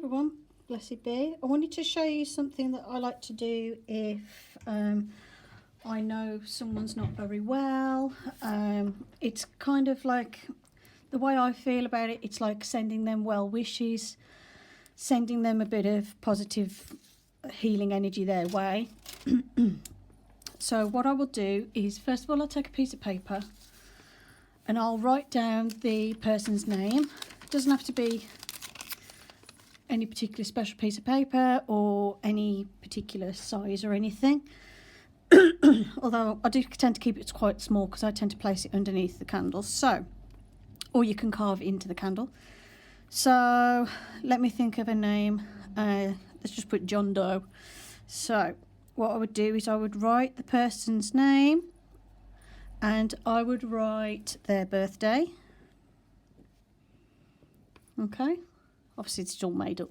everyone, blessed be. I wanted to show you something that I like to do if I know someone's not very well. It's kind of like, the way I feel about it, it's like sending them well wishes, sending them a bit of positive healing energy their way. So what I will do is, first of all, I'll take a piece of paper and I'll write down the person's name. It doesn't have to be any particular special piece of paper or any particular size or anything. Although I do tend to keep it quite small because I tend to place it underneath the candle. So, or you can carve into the candle. So let me think of a name. Let's just put John Doe. So what I would do is I would write the person's name and I would write their birthday. Okay, obviously it's all made up,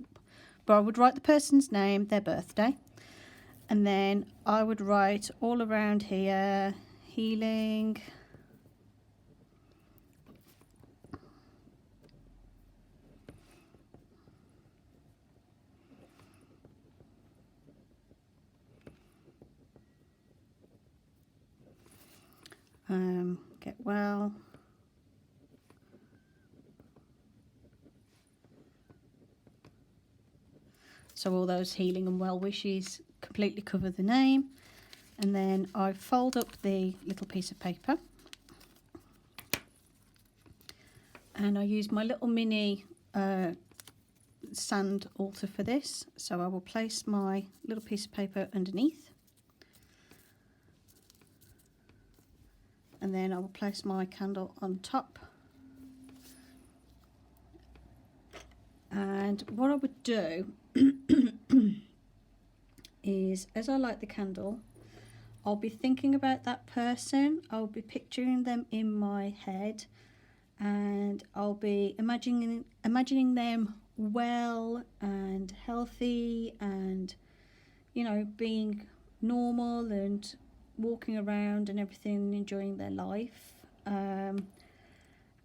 but I would write the person's name, their birthday, and then I would write all around here, healing, get well, so all those healing and well wishes completely cover the name. And then I fold up the little piece of paper and I use my little mini sand altar for this. So I will place my little piece of paper underneath, and then I will place my candle on top. And what I would do is, as I light the candle, I'll be thinking about that person. I'll be picturing them in my head, and I'll be imagining them well and healthy and, you know, being normal and walking around and everything, enjoying their life.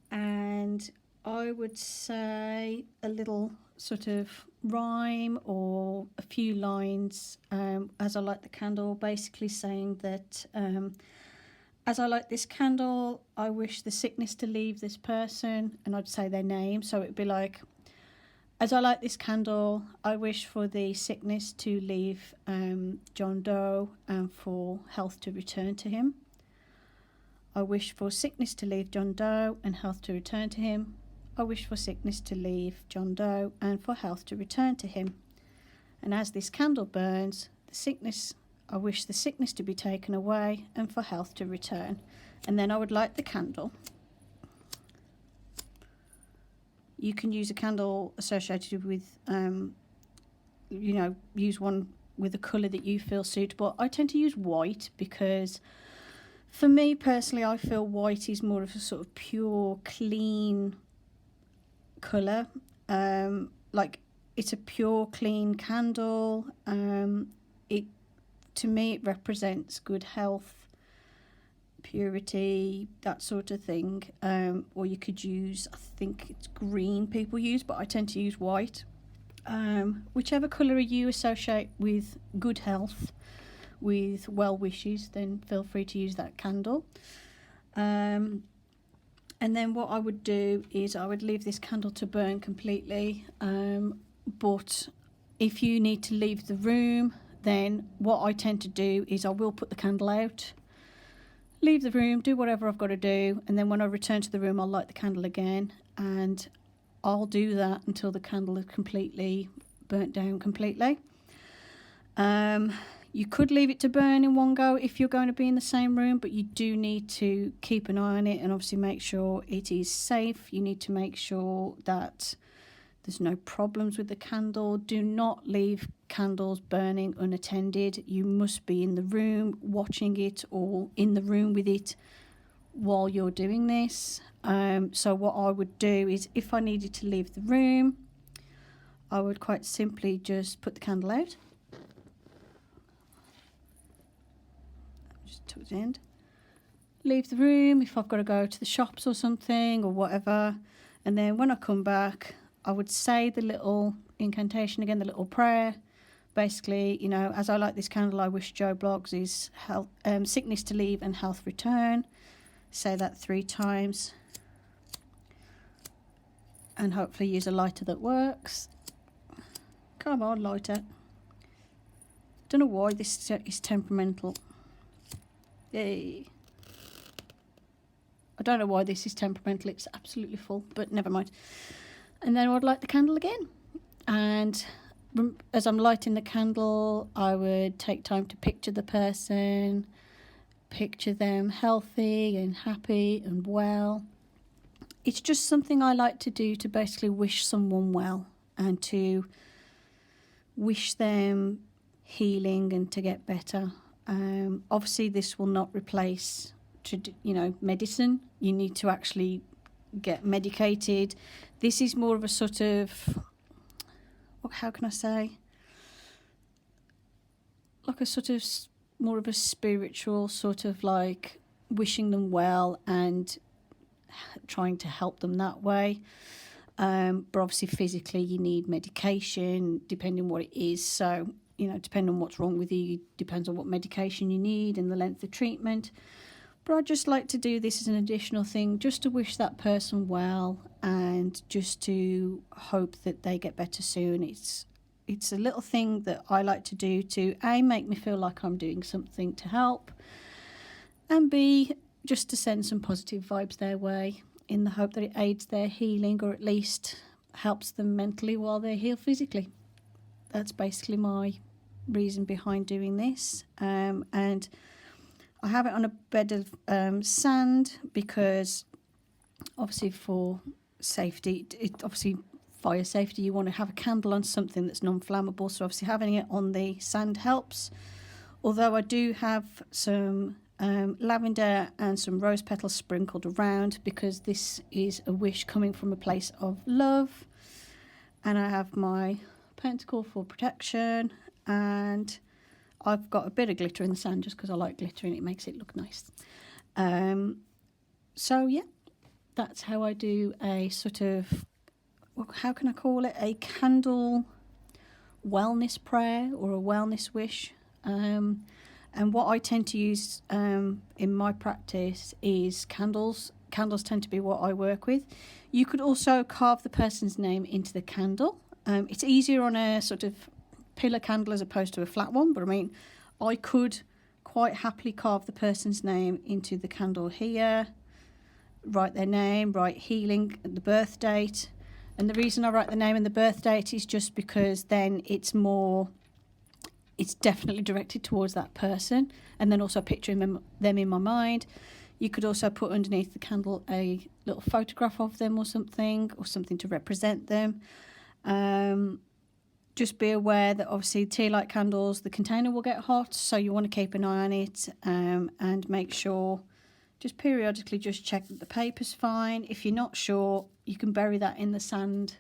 And I would say a little sort of rhyme or a few lines as I light the candle, basically saying that as I light this candle, I wish the sickness to leave this person, and I'd say their name. So it'd be like, as I light this candle, I wish for the sickness to leave John Doe and for health to return to him. I wish for sickness to leave John Doe and health to return to him. I wish for sickness to leave John Doe and for health to return to him. And as this candle burns, I wish the sickness to be taken away and for health to return. And then I would light the candle. You can use a candle associated with, you know, use one with a colour that you feel suitable. I tend to use white because, for me personally, I feel white is more of a sort of pure, clean colour. Like, it's a pure, clean candle. To me, it represents good health, purity, that sort of thing. Or you could use, I think it's green people use, but I tend to use white. Whichever colour you associate with good health, with well wishes, then feel free to use that candle. And then what I would do is I would leave this candle to burn completely. But if you need to leave the room, then what I tend to do is I will put the candle out, leave the room, do whatever I've got to do, and then when I return to the room, I'll light the candle again, and I'll do that until the candle is completely burnt down completely. You could leave it to burn in one go if you're going to be in the same room, but you do need to keep an eye on it and obviously make sure it is safe. You need to make sure that there's no problems with the candle. Do not leave candles burning unattended. You must be in the room watching it or in the room with it while you're doing this. So what I would do is, if I needed to leave the room, I would quite simply just put the candle out. Just towards the end. Leave the room if I've got to go to the shops or something or whatever. And then when I come back, I would say the little incantation again, the little prayer. Basically, you know, as I light this candle, I wish Joe Bloggs his health, sickness to leave and health return. Say that 3 times. And hopefully use a lighter that works. Come on, lighter. Don't know why this is temperamental. Yay. I don't know why this is temperamental. It's absolutely full, but never mind. And then I would light the candle again. And as I'm lighting the candle, I would take time to picture the person, picture them healthy and happy and well. It's just something I like to do to basically wish someone well and to wish them healing and to get better. Obviously, this will not replace, medicine. You need to actually get medicated. This is more of a sort of, how can I say? Like a sort of more of a spiritual sort of like wishing them well and trying to help them that way. But obviously physically you need medication depending on what it is. So, depending on what's wrong with you, depends on what medication you need and the length of treatment. But I just like to do this as an additional thing, just to wish that person well and just to hope that they get better soon. It's a little thing that I like to do to A, make me feel like I'm doing something to help, and B, just to send some positive vibes their way in the hope that it aids their healing or at least helps them mentally while they heal physically. That's basically my reason behind doing this. And I have it on a bed of sand because obviously for safety, obviously fire safety, you want to have a candle on something that's non-flammable. So obviously having it on the sand helps. Although I do have some lavender and some rose petals sprinkled around because this is a wish coming from a place of love. And I have my pentacle for protection, and I've got a bit of glitter in the sand just because I like glitter and it makes it look nice. So yeah, that's how I do a sort of, how can I call it, a candle wellness prayer or a wellness wish. And what I tend to use in my practice is candles. Candles tend to be what I work with. You could also carve the person's name into the candle. It's easier on a sort of pillar candle as opposed to a flat one, but I mean, I could quite happily carve the person's name into the candle here, write their name, write healing, the birth date. And the reason I write the name and the birth date is just because then it's definitely directed towards that person, and then also picturing them in my mind. You could also put underneath the candle a little photograph of them or something to represent them. Just be aware that obviously tea light candles, the container will get hot, so you want to keep an eye on it, and make sure, just periodically just check that the paper's fine. If you're not sure, you can bury that in the sand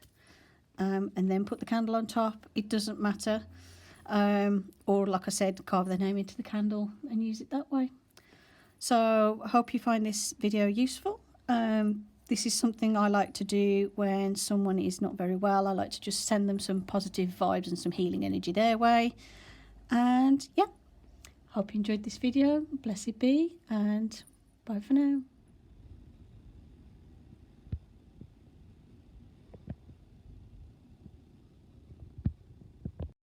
and then put the candle on top. It doesn't matter. Or like I said, carve their name into the candle and use it that way. So I hope you find this video useful. This is something I like to do when someone is not very well. I like to just send them some positive vibes and some healing energy their way. And yeah, hope you enjoyed this video. Blessed be, and bye for now.